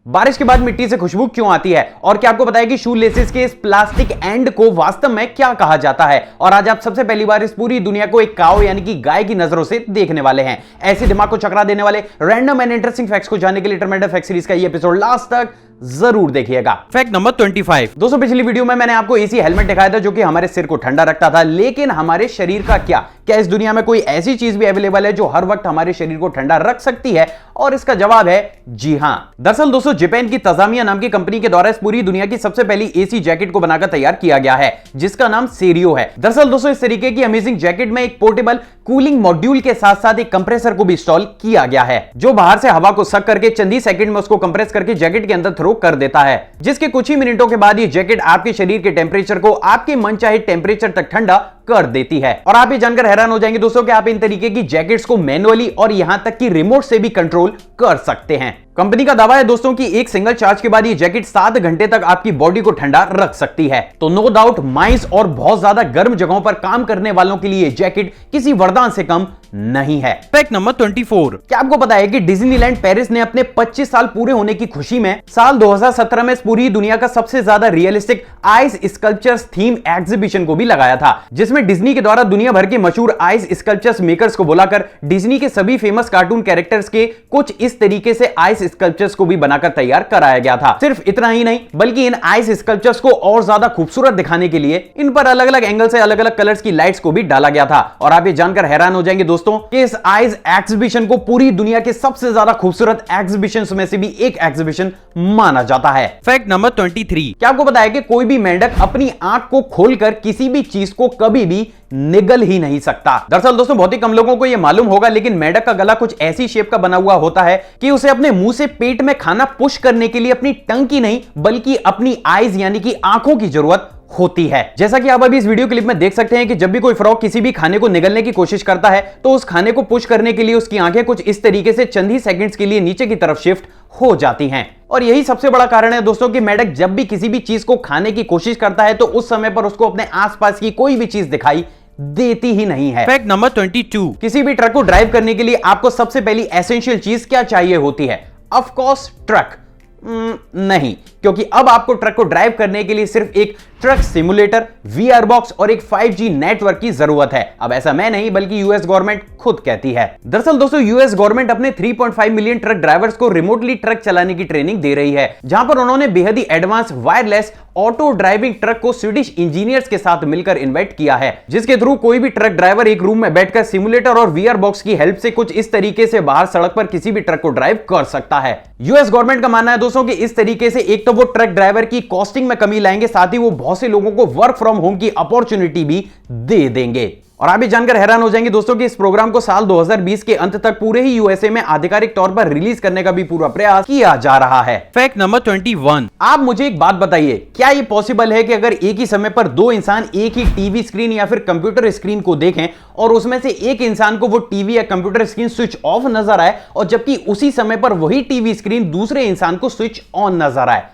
बारिश के बाद मिट्टी से खुशबू क्यों आती है, और क्या आपको पता है कि शू लेसेस के इस प्लास्टिक एंड को वास्तव में क्या कहा जाता है। और आज आप सबसे पहली बार इस पूरी दुनिया को एक काऊ यानी कि गाय की नजरों से देखने वाले हैं। ऐसे दिमाग को चकरा देने वाले रैंडम एंड इंटरेस्टिंग फैक्ट्स को जानने के लिए टर्मिनेटर फैक्ट सीरीज का ये एपिसोड लास्ट तक जरूर देखिएगा। Fact number 25। दोस्तों, पिछली वीडियो में मैंने आपको एसी हेलमेट दिखाया था जो कि हमारे सिर को ठंडा रखता था, लेकिन हमारे शरीर का क्या इस दुनिया में कोई ऐसी चीज भी अवेलेबल है जो हर वक्त हमारे शरीर को ठंडा रख सकती है? और इसका जवाब है जी हां। दरअसल दोस्तों, जापान की तजामिया नाम की कंपनी के द्वारा इस पूरी दुनिया की सबसे पहली एसी जैकेट को बनाकर तैयार किया गया है, जिसका नाम सेरियो है। दरअसल दोस्तों, इस तरीके की अमेजिंग जैकेट में एक पोर्टेबल कूलिंग मॉड्यूल के साथ साथ एक कंप्रेसर को भी इंस्टॉल किया गया है, जो बाहर से हवा को सक करके चंद ही सेकंड में उसको कंप्रेस करके जैकेट के अंदर थ्रो कर देता है, जिसके कुछ ही मिनटों के बाद ये जैकेट आपके शरीर के टेंपरेचर को आपके मनचाहे टेंपरेचर तक ठंडा कर देती है। और आप ये जानकर हैरान हो जाएंगे दोस्तों कि आप इन तरीके की जैकेट्स को मैनुअली और यहां तक कि रिमोट से भी कंट्रोल कर सकते हैं। कंपनी का दावा है दोस्तों कि एक सिंगल चार्ज के बाद ये जैकेट 7 घंटे तक आपकी बॉडी को ठंडा रख सकती है। तो नो डाउट माइंस और बहुत ज्यादा गर्म जगहों पर काम करने वालों के लिए जैकेट किसी वरदान से कम नहीं है। Fact number 24। क्या आपको पता है कि डिज्नीलैंड पेरिस ने अपने 25 साल पूरे होने की खुशी में साल 2017 में पूरी दुनिया का सबसे ज्यादा realistic ice sculptures theme exhibition को भी लगाया था, जिसमें डिज्नी के द्वारा दुनिया भर के मशहूर आइस स्कल्पचर्स मेकर्स को बुलाकर डिज्नी के सभी फेमस कार्टून कैरेक्टर्स के कुछ इस तरीके से आइस स्कल्पचर्स को भी बनाकर तैयार कराया गया था। सिर्फ इतना ही नहीं, बल्कि इन आइस स्कल्पचर्स को और ज्यादा खूबसूरत दिखाने के लिए इन पर अलग अलग एंगल से अलग अलग कलर्स की लाइट्स को भी डाला गया था। और आप ये जानकर हैरान हो जाएंगे दोस्तों कि इस आइस एग्जीबिशन को पूरी दुनिया के सबसे ज्यादा खूबसूरत एग्जीबिशंस में से भी एक एग्जीबिशन माना जाता है। Fact number 23। क्या आपको पता है कि कोई भी मेंढक अपनी आंख को खोलकर किसी भी चीज को कभी भी निगल ही नहीं सकता? दरअसल दोस्तों, बहुत ही कम लोगों को यह मालूम होगा, लेकिन मेंढक का गला कुछ ऐसी शेप का बना हुआ होता है कि उसे अपने मुंह से पेट में खाना पुश करने के लिए अपनी टंग की नहीं बल्कि अपनी आईज यानी कि आंखों की जरूरत होती है। जैसा कि आप अभी इस वीडियो क्लिप में देख सकते हैं कि जब भी कोई फ्रॉग किसी भी खाने को निगलने की कोशिश करता है तो उस खाने को पुश करने के लिए उसकी आंखें कुछ इस तरीके से चंद ही सेकंड्स के लिए नीचे की तरफ शिफ्ट हो जाती हैं। और यही सबसे बड़ा कारण है दोस्तों कि मेंढक जब भी किसी भी चीज को खाने की कोशिश करता है तो उस समय पर उसको अपने आसपास की कोई भी चीज दिखाई देती ही नहीं है। Fact number 22। किसी भी ट्रक को ड्राइव करने के लिए आपको सबसे पहली एसेंशियल चीज क्या चाहिए होती है? ऑफ कोर्स ट्रक नहीं, क्योंकि अब आपको ट्रक को ड्राइव करने के लिए सिर्फ एक ट्रक सिमुलेटर, वीआर बॉक्स और एक 5G नेटवर्क की जरूरत है। अब ऐसा मैं नहीं बल्कि यूएस गवर्नमेंट खुद कहती है। दरअसल दोस्तों, यूएस गवर्नमेंट अपने 3.5 मिलियन ट्रक ड्राइवर्स को रिमोटली ट्रक चलाने की ट्रेनिंग दे रही है, जहां पर उन्होंने बेहद ही advance wireless auto driving truck को स्वीडिश इंजीनियर्स के साथ मिलकर इन्वेंट किया है, जिसके थ्रू कोई भी ट्रक ड्राइवर एक रूम में बैठकर सिमुलेटर और वीआर बॉक्स की हेल्प से कुछ इस तरीके से बाहर सड़क पर किसी भी ट्रक को ड्राइव कर सकता है। यूएस गवर्नमेंट का मानना है दोस्तों कि इस तरीके से एक तो वो ट्रक ड्राइवर की कॉस्टिंग में कमी लाएंगे, साथ ही वो बहुत से लोगों को वर्क फ्रॉम होम की अपॉर्चुनिटी भी दे देंगे। और आप भी जानकर हैरान हो जाएंगे दोस्तों कि इस प्रोग्राम को साल 2020 के अंत तक पूरे ही यूएसए में आधिकारिक तौर पर रिलीज करने का भी पूरा प्रयास किया जा रहा है। Fact number 21। आप मुझे एक बात बताइए, क्या यह पॉसिबल है कि अगर एक ही समय पर दो इंसान एक ही टीवी स्क्रीन या फिर कंप्यूटर स्क्रीन को देखें और उसमें से एक इंसान को वो टीवी या कंप्यूटर स्क्रीन स्विच ऑफ नजर आए और जबकि उसी समय पर वही टीवी स्क्रीन दूसरे इंसान को स्विच ऑन नजर आए?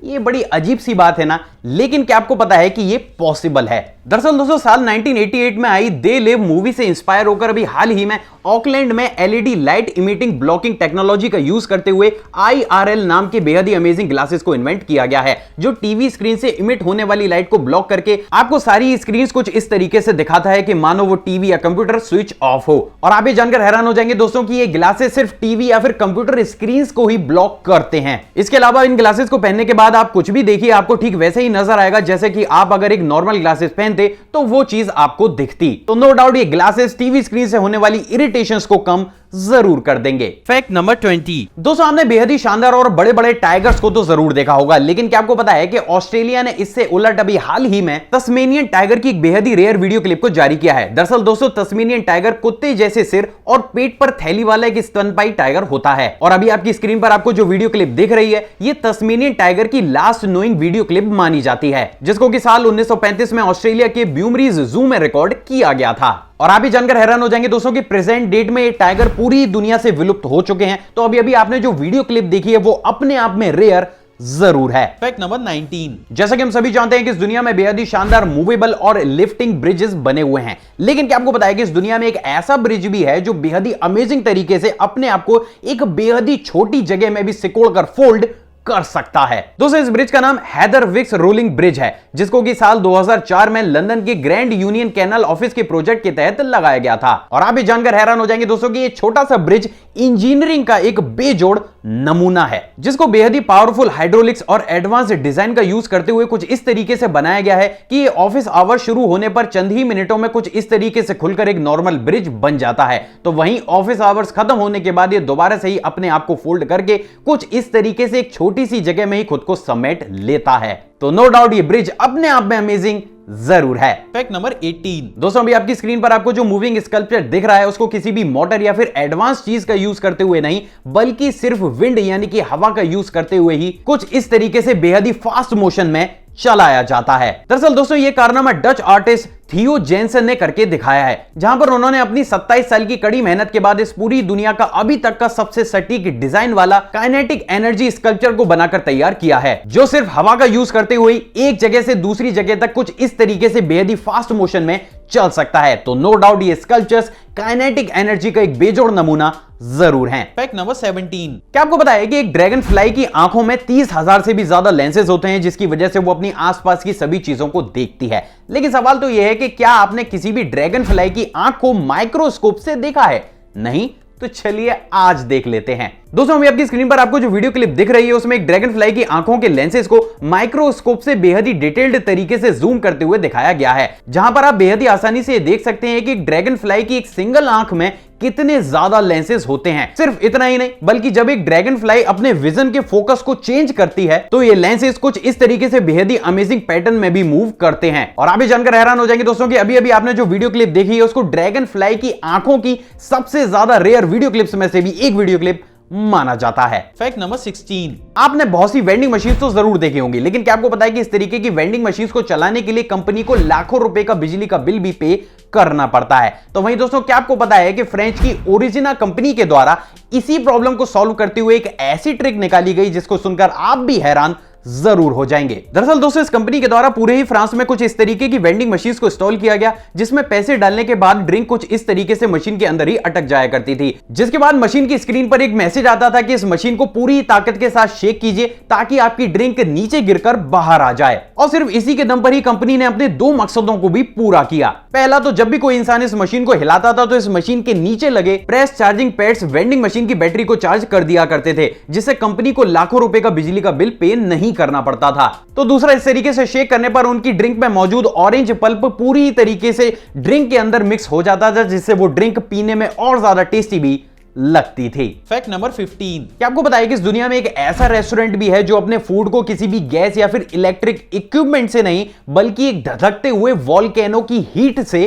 ये बड़ी अजीब सी बात है ना, लेकिन क्या आपको पता है कि ये पॉसिबल है? दरअसल दोस्तों, साल 1988 में आई दे लिव मूवी से इंस्पायर होकर अभी हाल ही में ऑकलैंड में LED light emitting blocking technology का यूज करते हुए IRL नाम के बेहद ही अमेजिंग ग्लासेस को इन्वेंट किया गया है, जो टीवी स्क्रीन से इमिट होने वाली लाइट को ब्लॉक करके आपको सारी स्क्रीन कुछ इस तरीके से दिखाता है कि मानो वो टीवी या कंप्यूटर स्विच ऑफ हो। और आप ये जानकर हैरान हो जाएंगे दोस्तों कि ये ग्लासेस सिर्फ टीवी या फिर कंप्यूटर स्क्रीन को ही ब्लॉक करते हैं। इसके अलावा इन ग्लासेस को पहनने के बाद आप कुछ भी देखिए, आपको ठीक वैसे ही नजर आएगा जैसे कि आप अगर एक नॉर्मल ग्लासेस पहनते तो वो चीज आपको दिखती। तो नो डाउट ये ग्लासेस टीवी स्क्रीन से होने वाली इरिटेशंस को कम जरूर कर देंगे। Fact number 20। दोस्तों, आपने बेहद ही शानदार और बड़े बड़े टाइगर्स को तो जरूर देखा होगा, लेकिन क्या आपको पता है कि ऑस्ट्रेलिया ने इससे उलट अभी हाल ही में तस्मेनियन टाइगर की एक बेहद ही रेयर वीडियो क्लिप को जारी किया है। दरअसल दोस्तों, तस्मेनियन टाइगर कुत्ते जैसे सिर और पेट पर थैली वाला एक स्तनपाई टाइगर होता है। और अभी आपकी स्क्रीन पर आपको जो वीडियो क्लिप दिख रही है, ये तस्मेनियन टाइगर की लास्ट नोइंग वीडियो क्लिप मानी जाती है, जिसको कि साल 1935 में ऑस्ट्रेलिया के ब्यूमरीज जू में रिकॉर्ड किया गया था। और आप भी जानकर हैरान हो जाएंगे दोस्तों कि प्रेजेंट डेट में ये टाइगर पूरी दुनिया से विलुप्त हो चुके हैं। तो अभी आपने जो वीडियो क्लिप देखी है वो अपने आप में रेयर जरूर है। Fact number 19। जैसा कि हम सभी जानते हैं कि इस दुनिया में बेहद ही शानदार मूवेबल और लिफ्टिंग ब्रिजेस बने हुए हैं, लेकिन क्या आपको पता है कि इस दुनिया में एक ऐसा ब्रिज भी है जो बेहद ही अमेजिंग तरीके से अपने आप को एक बेहद ही छोटी जगह में भी सिकोड़ कर फोल्ड कर सकता है। दोस्तों इस ब्रिज का नाम हैदर विक्स रोलिंग ब्रिज है, जिसको कि साल 2004 में लंदन के ग्रैंड यूनियन कैनल ऑफिस के प्रोजेक्ट के तहत लगाया गया था। और आप ये जानकर हैरान हो जाएंगे दोस्तों कि ये छोटा सा ब्रिज इंजीनियरिंग का एक बेजोड़ नमूना है, जिसको बेहद ही पावरफुल हाइड्रोलिक्स और एडवांस डिजाइन का यूज करते हुए कुछ इस तरीके से बनाया गया है कि ये ऑफिस आवर शुरू होने पर चंद ही मिनटों में कुछ इस तरीके से खुलकर एक नॉर्मल ब्रिज बन जाता है। तो वहीं ऑफिस आवर्स खत्म होने के बाद ये दोबारा से ही अपने आप को फोल्ड करके कुछ इस तरीके से एक छोटी सी जगह में ही खुद को समेट लेता है। तो नो डाउट ये ब्रिज अपने आप में अमेजिंग जरूर है। Fact number 18। दोस्तों अभी आपकी स्क्रीन पर आपको जो मूविंग स्कल्पचर दिख रहा है उसको किसी भी मोटर या फिर एडवांस चीज का यूज करते हुए नहीं, बल्कि सिर्फ विंड यानी कि हवा का यूज करते हुए ही कुछ इस तरीके से बेहद ही फास्ट मोशन में चलाया जाता है। दरअसल दोस्तों ये कारनामा डच आर्टिस्ट थियो जेनसन ने करके दिखाया है, जहां पर उन्होंने अपनी 27 साल की कड़ी मेहनत के बाद इस पूरी दुनिया का अभी तक का सबसे सटीक डिजाइन वाला काइनेटिक एनर्जी स्कल्पचर को बनाकर तैयार किया है, जो सिर्फ हवा का यूज करते हुए एक जगह से दूसरी जगह तक कुछ इस तरीके से बेहद ही फास्ट मोशन में चल सकता है। तो नो डाउट ये स्कल्पचर्स काइनेटिक एनर्जी का एक बेजोड़ नमूना जरूर हैं। Fact number 17। क्या आपको पता है कि एक ड्रैगन फ्लाई की आंखों में 30,000 से भी ज्यादा लेंसेज होते हैं, जिसकी वजह से वो अपनी आसपास की सभी चीजों को देखती है। लेकिन सवाल तो यह है कि क्या आपने किसी भी ड्रैगन फ्लाई की आंख को माइक्रोस्कोप से देखा है? नहीं? तो चलिए आज देख लेते हैं। दोस्तों अभी आपकी स्क्रीन पर आपको जो वीडियो क्लिप दिख रही है उसमें एक ड्रैगन फ्लाई की आंखों के लेंसेज को माइक्रोस्कोप से बेहद ही डिटेल्ड तरीके से जूम करते हुए दिखाया गया है, जहां पर आप बेहद ही आसानी से देख सकते हैं कि ड्रैगन फ्लाई की एक सिंगल आंख में कितने ज्यादा लेंसेज होते हैं। सिर्फ इतना ही नहीं, बल्कि जब एक ड्रैगन फ्लाई अपने विजन के फोकस को चेंज करती है तो ये लेंसेज कुछ इस तरीके से बेहद ही अमेजिंग पैटर्न में भी मूव करते हैं। और आप भी जानकर हैरान हो जाएंगे दोस्तों कि अभी अभी आपने जो वीडियो क्लिप देखी है उसको ड्रैगन फ्लाई की आंखों की सबसे ज्यादा रेयर वीडियो क्लिप्स में से भी एक वीडियो क्लिप माना जाता है। Fact number 16। आपने बहुत सी वेंडिंग मशीन तो जरूर देखी होंगी, लेकिन क्या आपको पता है कि इस तरीके की वेंडिंग मशीन को चलाने के लिए कंपनी को लाखों रुपए का बिजली का बिल भी पे करना पड़ता है। तो वहीं दोस्तों क्या आपको पता है कि फ्रेंच की ओरिजिना कंपनी के द्वारा इसी प्रॉब्लम को सॉल्व करते हुए एक ऐसी ट्रिक निकाली गई जिसको सुनकर आप भी हैरान जरूर हो जाएंगे। दरअसल दोस्तों इस कंपनी के द्वारा पूरे ही फ्रांस में कुछ इस तरीके की वेंडिंग मशीन को इंस्टॉल किया गया, जिसमें पैसे डालने के बाद ड्रिंक कुछ इस तरीके से मशीन के अंदर ही अटक जाया करती थी, जिसके बाद मशीन की स्क्रीन पर एक मैसेज आता था कि इस मशीन को पूरी ताकत के साथ शेक कीजिए ताकि आपकी ड्रिंक नीचे गिरकर बाहर आ जाए। और सिर्फ इसी के दम पर ही कंपनी ने अपने दो मकसदों को भी पूरा किया। पहला तो जब भी कोई इंसान इस मशीन को हिलाता था तो इस मशीन के नीचे लगे press charging pads vending machine की बैटरी को चार्ज कर दिया करते थे, जिससे कंपनी को लाखों रुपए का बिजली का बिल पे नहीं करना पड़ता था। तो दूसरा, इस तरीके से शेक करने पर उनकी ड्रिंक में मौजूद ऑरेंज पल्प पूरी तरीके से ड्रिंक के अंदर मिक्स हो जाता था, जिससे वो ड्रिंक पीने में और ज्यादा टेस्टी भी लगती थी। Fact number 15। क्या आपको पता है कि इस दुनिया में एक ऐसा रेस्टोरेंट भी है जो अपने फूड को किसी भी गैस या फिर इलेक्ट्रिक इक्विपमेंट से नहीं, बल्कि एक धधकते हुए वोल्केनो की हीट से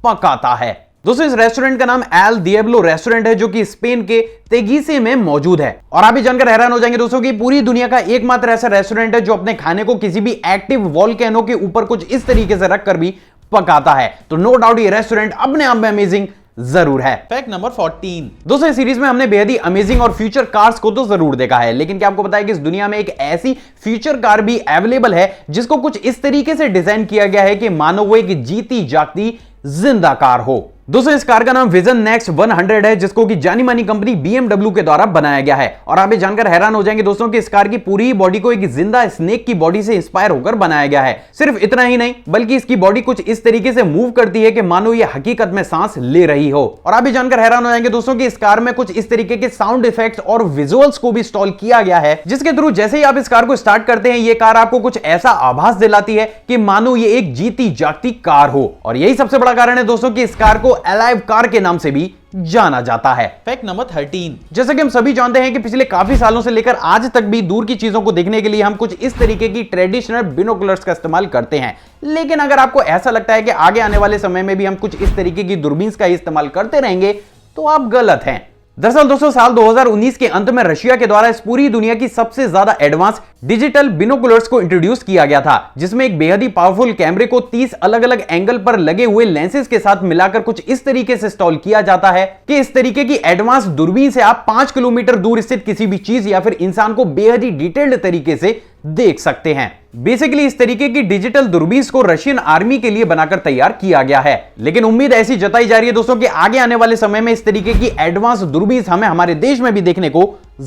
पकाता है? दोस्तों इस रेस्टोरेंट का नाम एल दिएब्लो रेस्टोरेंट है, जो कि स्पेन के तेगीसे में मौजूद है। और आप भी जानकर हैरान हो जाएंगे दोस्तों कि पूरी दुनिया का एकमात्र ऐसा रेस्टोरेंट है जो अपने खाने को किसी भी एक्टिव वोल्केनो के ऊपर कुछ इस तरीके से रखकर भी पकाता है। तो नो डाउट ये रेस्टोरेंट अपने आप में अमेजिंग जरूर है। Fact number 14। दोस्तों इस सीरीज में हमने बेहद ही अमेजिंग और फ्यूचर कार्स को तो जरूर देखा है, लेकिन क्या आपको पता है कि इस दुनिया में एक ऐसी फ्यूचर कार भी अवेलेबल है जिसको कुछ इस तरीके से डिजाइन किया गया है कि मानो वो एक जीती जागती जिंदा कार हो। दोस्तों इस कार का नाम विजन नेक्स्ट 100 है, जिसको कि जानी मानी कंपनी BMW के द्वारा बनाया गया है। और आप ये जानकर हैरान हो जाएंगे दोस्तों कि इस कार की पूरी बॉडी को एक जिंदा स्नेक की बॉडी से इंस्पायर होकर बनाया गया है। सिर्फ इतना ही नहीं, बल्कि इसकी बॉडी कुछ इस तरीके से मूव करती है कि मानो ये हकीकत में सांस ले रही हो। और आप भी जानकर हैरान हो जाएंगे दोस्तों कि इस कार में कुछ इस तरीके के साउंड इफेक्ट्स और विजुअल्स को भी इंस्टॉल किया गया है, जिसके थ्रू जैसे ही आप इस कार को स्टार्ट करते हैं ये कार आपको कुछ ऐसा आभास दिलाती है कि मानो ये एक जीती जागती कार हो। और यही सबसे बड़ा कारण है दोस्तों कि इस कार को अलाइव कार के नाम से भी जाना जाता है। Fact number 13। जैसा कि हम सभी जानते हैं कि पिछले काफी सालों से लेकर आज तक भी दूर की चीजों को देखने के लिए हम कुछ इस तरीके की ट्रेडिशनल बिनोकुलर्स का इस्तेमाल करते हैं, लेकिन अगर आपको ऐसा लगता है कि आगे आने वाले समय में भी हम कुछ इस तरीके की दूरबीन का इस्तेमाल करते रहेंगे तो आप गलत हैं। दरअसल दोस्तों साल 2019 के अंत में रशिया के द्वारा इस पूरी दुनिया की सबसे ज्यादा एडवांस डिजिटल बिनोकुलर्स को इंट्रोड्यूस किया गया था, जिसमें एक बेहद ही पावरफुल कैमरे को 30 अलग अलग एंगल पर लगे हुए लेंसेज के साथ मिलाकर कुछ इस तरीके से इंस्टॉल किया जाता है कि इस तरीके की एडवांस दूरबीन से आप 5 किलोमीटर दूर स्थित किसी भी चीज या फिर इंसान को बेहद ही डिटेल्ड तरीके से देख सकते हैं। बेसिकली इस तरीके की डिजिटल दूरबीन को रशियन आर्मी के लिए बनाकर तैयार किया गया है, लेकिन उम्मीद ऐसी जताई जा रही है दोस्तों कि आगे आने वाले समय में इस तरीके की एडवांस दूरबीन हमें हमारे देश में भी देखने को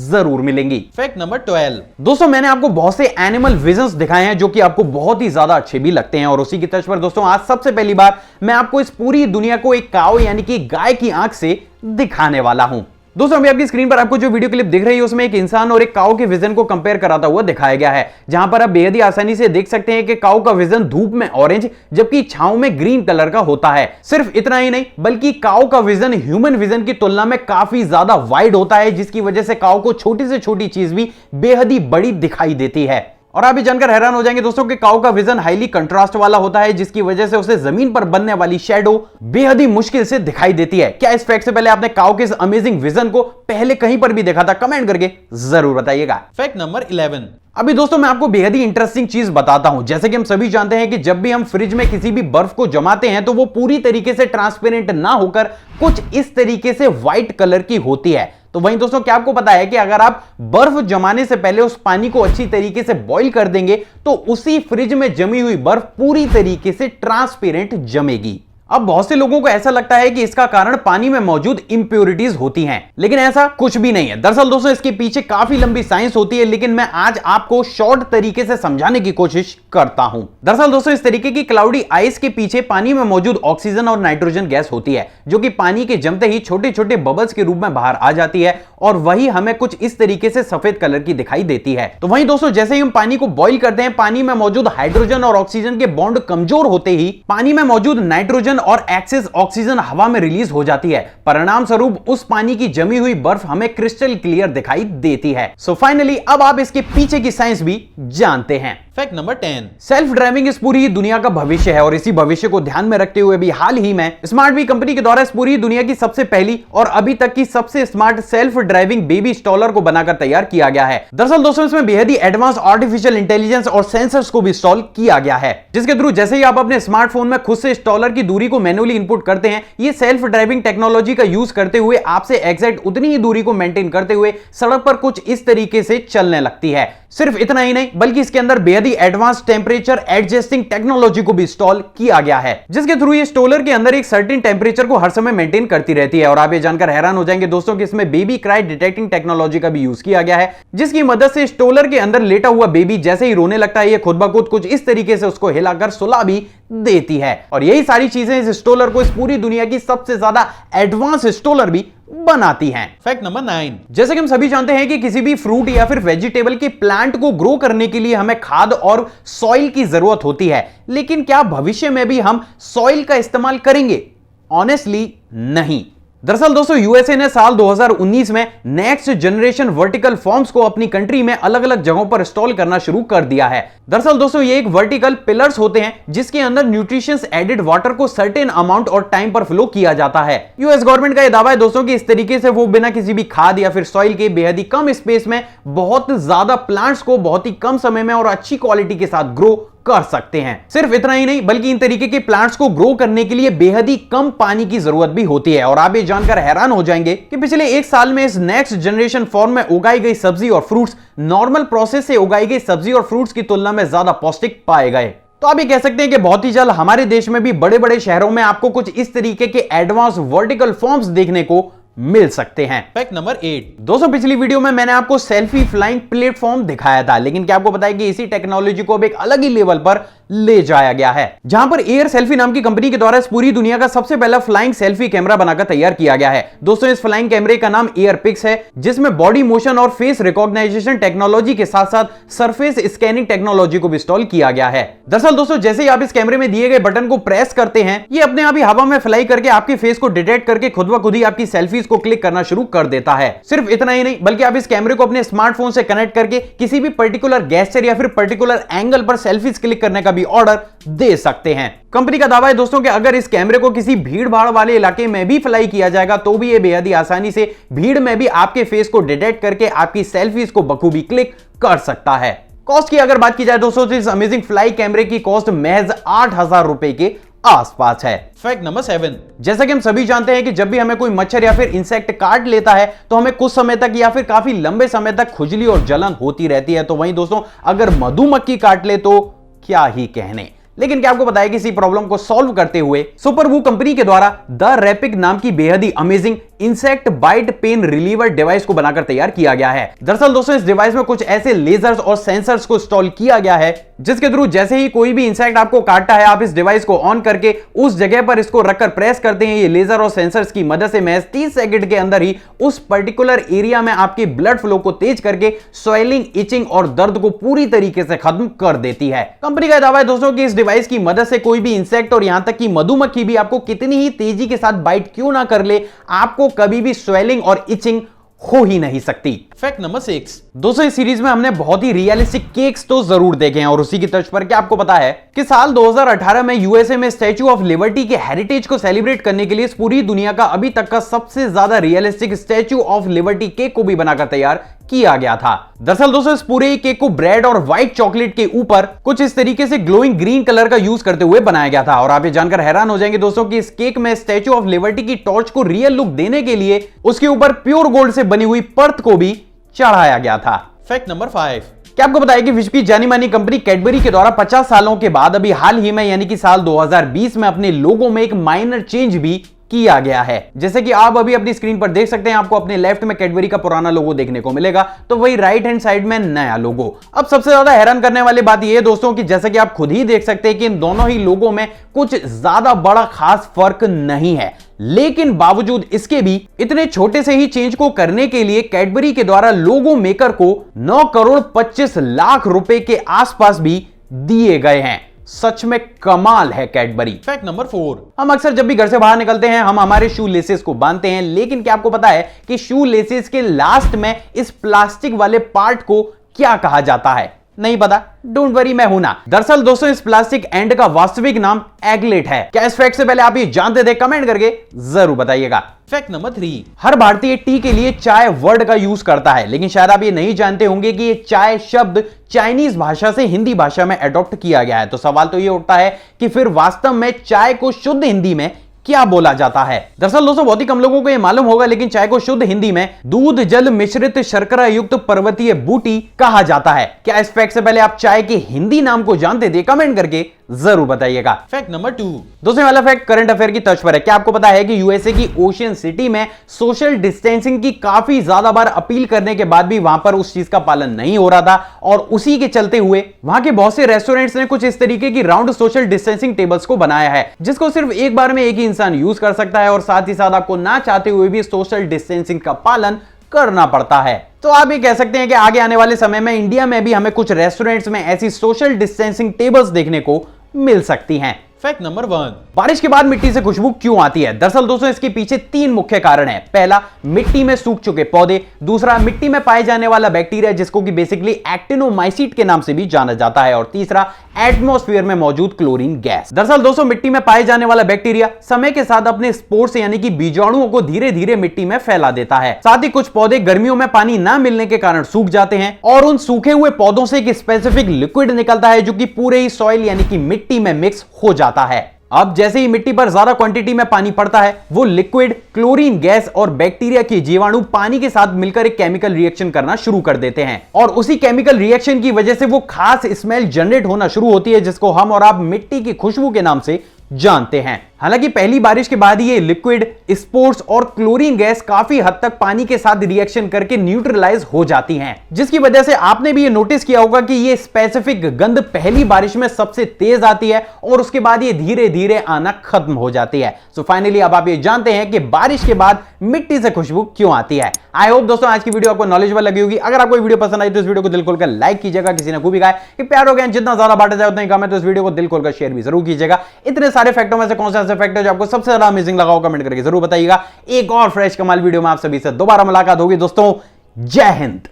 जरूर मिलेंगी। Fact number 12। दोस्तों मैंने आपको बहुत से एनिमल विजन्स दिखाए हैं जो कि आपको बहुत ही ज्यादा अच्छे भी लगते हैं, और उसी की तर्ज पर दोस्तों आज सबसे पहली बार मैं आपको इस पूरी दुनिया को एक काऊ यानी कि गाय की आंख से दिखाने वाला हूं। दोस्तों अभी आपकी स्क्रीन पर आपको जो वीडियो क्लिप दिख रही है उसमें एक इंसान और एक काऊ के विजन को कंपेयर कराता हुआ दिखाया गया है, जहां पर आप बेहद ही आसानी से देख सकते हैं कि काऊ का विजन धूप में ऑरेंज जबकि छांव में ग्रीन कलर का होता है। सिर्फ इतना ही नहीं बल्कि काऊ का विजन ह्यूमन विजन की तुलना में काफी ज्यादा वाइड होता है, जिसकी वजह से काऊ को छोटी से छोटी चीज भी बेहद ही बड़ी दिखाई देती है। और आप ये जानकर हैरान हो जाएंगे दोस्तों कि काऊ का विजन हाईली कंट्रास्ट वाला होता है, जिसकी वजह से उसे जमीन पर बनने वाली शैडो बेहद ही मुश्किल से दिखाई देती है। क्या इस फैक्ट से पहले आपने काऊ के इस अमेजिंग विजन को पहले कहीं पर भी देखा था? कमेंट करके जरूर बताइएगा। Fact number 11। अभी दोस्तों मैं आपको बेहद ही इंटरेस्टिंग चीज बताता हूं। जैसे कि हम सभी जानते हैं कि जब भी हम फ्रिज में किसी भी बर्फ को जमाते हैं तो वो पूरी तरीके से ट्रांसपेरेंट ना होकर कुछ इस तरीके से व्हाइट कलर की होती है। तो वहीं दोस्तों क्या आपको पता है कि अगर आप बर्फ जमाने से पहले उस पानी को अच्छी तरीके से बॉईल कर देंगे तो उसी फ्रिज में जमी हुई बर्फ पूरी तरीके से ट्रांसपेरेंट जमेगी। अब बहुत से लोगों को ऐसा लगता है कि इसका कारण पानी में मौजूद इंप्योरिटीज होती हैं, लेकिन ऐसा कुछ भी नहीं है। दरअसल दोस्तों इसके पीछे काफी लंबी साइंस होती है, लेकिन मैं आज आपको शॉर्ट तरीके से समझाने की कोशिश करता हूं। दरअसल दोस्तों इस तरीके की क्लाउडी आइस के पीछे पानी में मौजूद ऑक्सीजन और नाइट्रोजन गैस होती है, जो कि पानी के जमते ही छोटे छोटे बबल्स के रूप में बाहर आ जाती है, और वही हमें कुछ इस तरीके से सफेद कलर की दिखाई देती है। तो वहीं दोस्तों जैसे ही हम पानी को बॉईल करते हैं, पानी में मौजूद हाइड्रोजन और ऑक्सीजन के बॉन्ड कमजोर होते ही पानी में मौजूद नाइट्रोजन और एक्सेस ऑक्सीजन हवा में रिलीज हो जाती है। परिणाम स्वरूप उस पानी की जमी हुई बर्फ हमें क्रिस्टल क्लियर दिखाई देती है। सो फाइनली अब आप इसके पीछे की साइंस भी जानते हैं। Fact number 10। सेल्फ ड्राइविंग इस पूरी दुनिया का भविष्य है, और इसी भविष्य को ध्यान में रखते हुए भी हाल ही में स्मार्ट बी कंपनी के द्वारा इस पूरी दुनिया की सबसे पहली और अभी तक की सबसे स्मार्ट सेल्फ ड्राइविंग बेबी स्टॉलर को बनाकर तैयार किया गया है। दरअसल दोस्तों इसमें बेहद ही एडवांस आर्टिफिशियल इंटेलिजेंस और सेंसर्स को भी इंस्टॉल किया गया है, जिसके थ्रू जैसे ही आप अपने स्मार्टफोन में खुद से स्टॉलर की दूरी को मैन्युअली इनपुट करते हैं, ये सेल्फ ड्राइविंग टेक्नोलॉजी का यूज करते हुए आपसे एग्जैक्ट उतनी ही दूरी को मेंटेन करते हुए सड़क पर कुछ इस तरीके से चलने लगती है। सिर्फ इतना ही नहीं बल्कि इसके अंदर बेहद ही एडवांस टेंपरेचर एडजस्टिंग टेक्नोलॉजी को भी इंस्टॉल किया गया है, जिसके थ्रू ये स्टॉलर के अंदर एक सर्टेन टेंपरेचर को हर समय मेंटेन करती रहती है। और आप ये जानकर हैरान हो जाएंगे दोस्तों कि इसमें बेबी क्राई डिटेक्टिंग टेक्नोलॉजी का भी यूज किया गया है, जिसकी मदद से स्टॉलर के अंदर लेटा हुआ बेबी जैसे ही रोने लगता है, ये खुद ब खुद कुछ इस तरीके से उसको हिलाकर सुला भी देती है। और यही सारी चीजें इस स्टॉलर को इस पूरी दुनिया की सबसे ज्यादा एडवांस स्टॉलर भी बनाती हैं। Fact number 9। जैसे कि हम सभी जानते हैं कि किसी भी फ्रूट या फिर वेजिटेबल के प्लांट को ग्रो करने के लिए हमें खाद और सॉइल की जरूरत होती है, लेकिन क्या भविष्य में भी हम सॉइल का इस्तेमाल करेंगे? ऑनेस्टली नहीं। दरअसल दोस्तों यूएसए ने साल 2019 में नेक्स्ट जनरेशन वर्टिकल फॉर्म्स को अपनी कंट्री में अलग अलग जगहों पर इंस्टॉल करना शुरू कर दिया है। दरअसल दोस्तों ये एक वर्टिकल पिलर्स होते हैं जिसके अंदर न्यूट्रिशंस एडेड वाटर को सर्टेन अमाउंट और टाइम पर फ्लो किया जाता है। यूएस गवर्नमेंट का यह दावा है दोस्तों कि इस तरीके से वो बिना किसी भी खाद या फिर सॉइल के बेहद ही कम स्पेस में बहुत ज्यादा प्लांट्स को बहुत ही कम समय में और अच्छी क्वालिटी के साथ ग्रो कर सकते हैं। सिर्फ इतना ही नहीं बल्कि इन तरीके के प्लांट्स को ग्रो करने के लिए बेहद ही कम पानी की जरूरत भी होती है। और आप ये जानकर हैरान हो जाएंगे कि पिछले एक साल में इस नेक्स्ट जनरेशन फॉर्म में उगाई गई सब्जी और फ्रूट्स नॉर्मल प्रोसेस से उगाई गई सब्जी और फ्रूट्स की तुलना में ज्यादा पौष्टिक पाए गए। तो आप ये कह सकते हैं कि बहुत ही जल्द हमारे देश में भी बड़े बड़े शहरों में आपको कुछ इस तरीके के एडवांस वर्टिकल फॉर्म्स देखने को मिल सकते हैं। Fact number 8। दोस्तों पिछली वीडियो में मैंने आपको सेल्फी फ्लाइंग प्लेटफॉर्म दिखाया था, लेकिन क्या आपको पता है कि इसी टेक्नोलॉजी को अब एक अलग ही लेवल पर ले जाया गया है, जहां पर एयर सेल्फी नाम की कंपनी के द्वारा इस पूरी दुनिया का सबसे पहला फ्लाइंग सेल्फी कैमरा बनाकर तैयार किया गया है। दोस्तों इस फ्लाइंग कैमरे का नाम एयर पिक्स है, जिसमें बॉडी मोशन और फेस रिकॉग्नाइजेशन टेक्नोलॉजी के साथ साथ सरफेस स्कैनिंग टेक्नोलॉजी को भी इंस्टॉल किया गया है। दरअसल दोस्तों जैसे ही आप इस कैमरे में दिए गए बटन को प्रेस करते हैं, ये अपने आप ही हवा में फ्लाई करके आपके फेस को डिटेक्ट करके खुद ब खुद ही आपकी सेल्फीज को क्लिक करना शुरू कर देता है। सिर्फ इतना ही नहीं बल्कि आप इस कैमरे को अपने स्मार्टफोन से कनेक्ट करके किसी भी पर्टिकुलर गेस्चर या फिर पर्टिकुलर एंगल पर सेल्फीज क्लिक करने का भी ऑर्डर दे सकते हैं। कंपनी का दावा है दोस्तों कि अगर इस कैमरे को किसी भीड़ भाड़ वाले इलाके में भी फ्लाई किया जाएगा तो भी ये बेहद ही आसानी से भीड़ में भी आपके फेस को डिटेक्ट करके आपकी सेल्फीज को बखूबी क्लिक कर सकता है। कॉस्ट की अगर बात की जाए दोस्तों तो इस अमेजिंग फ्लाई कैमरे की कॉस्ट महज 8,000 रुपए के आसपास है। Fact number 7। जैसा कि हम सभी जानते हैं कि जब भी हमें कोई मच्छर या फिर इंसेक्ट काट लेता है तो हमें कुछ समय तक या फिर काफी लंबे समय तक खुजली और जलन होती रहती है। तो वहीं दोस्तों अगर मधुमक्खी काट ले तो क्या ही कहने। लेकिन क्या आपको पता है कि इसी प्रॉब्लम को सॉल्व करते हुए सुपर वू कंपनी के द्वारा द रैपिक नाम की बेहद ही amazing insect bite pain reliever device को बनाकर तैयार किया गया है। दरअसल दोस्तों इस डिवाइस में कुछ ऐसे लेजर्स और सेंसर्स को इंस्टॉल किया गया है जिसके थ्रू जैसे ही कोई भी इंसेक्ट आपको काटता है आप इस डिवाइस को ऑन करके उस जगह पर इसको रखकर प्रेस करते हैं। ये लेजर और सेंसर्स की मदद से महज 30 सेकंड के अंदर ही उस पर्टिकुलर एरिया में आपके ब्लड फ्लो को तेज करके स्वेलिंग, इचिंग और दर्द को पूरी तरीके से खत्म कर देती है। कंपनी का दावा है दोस्तों कि इस डिवाइस की मदद से कोई भी इंसेक्ट और यहां तक कि मधुमक्खी भी आपको कितनी ही तेजी के साथ बाइट क्यों ना कर ले, आपको कभी भी स्वेलिंग और इचिंग हो ही नहीं सकती। Fact number 6। दोस्तों इस सीरीज में हमने बहुत ही रियलिस्टिक केक्स तो जरूर देखे हैं और उसी की तर्ज पर क्या आपको पता है कि साल 2018 में यूएसए में स्टैच्यू ऑफ लिबर्टी के हेरिटेज को सेलिब्रेट करने के लिए इस पूरी दुनिया का अभी तक का सबसे ज्यादा realistic statue of liberty cake को भी बनाकर तैयार किया गया था। दरअसल दोस्तों इस पूरे केक को ब्रेड और व्हाइट चॉकलेट के ऊपर कुछ इस तरीके से ग्लोइंग ग्रीन कलर का यूज करते हुए बनाया गया था। और आप ये जानकर हैरान हो जाएंगे दोस्तों कि इस केक में स्टैच्यू ऑफ लिबर्टी की टॉर्च को रियल लुक देने के लिए उसके ऊपर प्योर गोल्ड से बनी हुई परत को भी चढ़ाया गया था। Fact number 5। क्या आपको बताया कि विश्व की जानी मानी कंपनी कैडबरी के द्वारा 50 सालों के बाद अभी हाल ही में यानी कि साल 2020 में अपने लोगो में एक माइनर चेंज भी किया गया है। जैसे कि आप अभी अपनी स्क्रीन पर देख सकते हैं, आपको अपने लेफ्ट में कैडबरी का पुराना लोगो देखने को मिलेगा, तो वही राइट हैंड साइड में नया लोगो। अब सबसे ज्यादा हैरान करने वाली बात यह है दोस्तों कि जैसे कि आप खुद ही देख सकते हैं कि इन दोनों ही लोगों में कुछ ज्यादा बड़ा खास फर्क नहीं है, लेकिन बावजूद इसके भी इतने छोटे से ही चेंज को करने के लिए कैडबरी के द्वारा लोगो मेकर को 9 करोड़ 25 लाख रुपए के आसपास भी दिए गए हैं। सच में कमाल है कैडबरी। Fact number 4। हम अक्सर जब भी घर से बाहर निकलते हैं हम हमारे शू लेसेस को बांधते हैं, लेकिन क्या आपको पता है कि शू लेसेस के लास्ट में इस प्लास्टिक वाले पार्ट को क्या कहा जाता है? नहीं पता? डोंट वरी, मैं हूं ना। दरअसल दोस्तों इस प्लास्टिक एंड का वास्तविक नाम एगलेट है। क्या इस फैक्ट से पहले आप ये जानते थे? कमेंट करके जरूर बताइएगा। Fact number 3। हर भारतीय टी के लिए चाय वर्ड का यूज करता है, लेकिन शायद आप ये नहीं जानते होंगे कि ये चाय शब्द चाइनीज भाषा से हिंदी भाषा में अडॉप्ट किया गया है। तो सवाल तो ये उठता है कि फिर वास्तव में चाय को शुद्ध हिंदी में क्या बोला जाता है? दरअसल दोस्तों बहुत ही कम लोगों को यह मालूम होगा, लेकिन चाय को शुद्ध हिंदी में दूध जल मिश्रित शर्करा युक्त पर्वतीय बूटी कहा जाता है। क्या इस फैक्ट से पहले आप चाय के हिंदी नाम को जानते थे? कमेंट करके जरूर बताइएगा। Fact number 2। दोस्तों वाला फैक्ट करंट अफेयर की तर्ज पर है। क्या आपको पता है कि यूएसए की ओशियन सिटी में सोशल डिस्टेंसिंग की काफी ज्यादा बार अपील करने के बाद भी वहां पर उस चीज का पालन नहीं हो रहा था, और उसी के चलते हुए वहां के बहुत से रेस्टोरेंट्स ने कुछ इस तरीके की राउंड सोशल डिस्टेंसिंग टेबल्स को बनाया है, जिसको सिर्फ एक बार में एक ही इंसान यूज कर सकता है और साथ ही साथ आपको ना चाहते हुए भी सोशल डिस्टेंसिंग का पालन करना पड़ता है। तो आप ये कह सकते हैं कि आगे आने वाले समय में इंडिया में भी हमें कुछ रेस्टोरेंट्स में ऐसी सोशल डिस्टेंसिंग टेबल्स देखने को मिल सकती हैं। Fact number 1। बारिश के बाद मिट्टी से खुशबू क्यों आती है? दरअसल दोस्तों इसके पीछे 3 मुख्य कारण हैं। पहला, मिट्टी में सूख चुके पौधे। दूसरा, मिट्टी में पाए जाने वाला बैक्टीरिया जिसको कि बेसिकली एक्टिनोमाइसीट के नाम से भी जाना जाता है। और तीसरा, एटमॉस्फेयर में मौजूद क्लोरीन गैस। दरअसल दोस्तों मिट्टी में पाए जाने वाला बैक्टीरिया समय के साथ अपने स्पोर्स यानी कि बीजाणुओं को धीरे धीरे मिट्टी में फैला देता है। साथ ही कुछ पौधे गर्मियों में पानी ना मिलने के कारण सूख जाते हैं और उन सूखे हुए पौधों से एक स्पेसिफिक लिक्विड निकलता है जो कि पूरे ही सॉइल यानी कि मिट्टी में मिक्स हो जाता है। अब जैसे ही मिट्टी पर ज्यादा क्वांटिटी में पानी पड़ता है, वो लिक्विड क्लोरीन गैस और बैक्टीरिया के जीवाणु पानी के साथ मिलकर एक केमिकल रिएक्शन करना शुरू कर देते हैं, और उसी केमिकल रिएक्शन की वजह से वो खास स्मेल जनरेट होना शुरू होती है जिसको हम और आप मिट्टी की खुशबू के नाम से जानते हैं। हालांकि पहली बारिश के बाद ये लिक्विड, स्पोर्स और क्लोरीन गैस काफी हद तक पानी के साथ रिएक्शन करके न्यूट्रलाइज हो जाती हैं, जिसकी वजह से आपने भी ये नोटिस किया होगा कि ये स्पेसिफिक गंध पहली बारिश में सबसे तेज आती है और उसके बाद ये धीरे धीरे आना खत्म हो जाती है। सो फाइनली अब आप ये जानते हैं कि बारिश के बाद मिट्टी से खुशबू क्यों आती है। आई होप दोस्तों आज की वीडियो आपको नॉलेजेबल लगी होगी। अगर आपको वीडियो पसंद आई तो इस वीडियो को दिल खोलकर लाइक कीजिएगा। किसी ने खूबी कहा कि प्यार हो गया जितना ज्यादा बांटा जाए उतना ही कम है, तो इस वीडियो को दिल खोलकर शेयर भी जरूर कीजिएगा। इतने सारे फैक्टों में से कौन सा ऐसा फैक्ट है जो आपको सबसे ज्यादा अमेजिंग लगा हो? कमेंट करके जरूर बताइएगा। एक और फ्रेश कमाल वीडियो में आप सभी से दोबारा मुलाकात होगी दोस्तों। जय हिंद।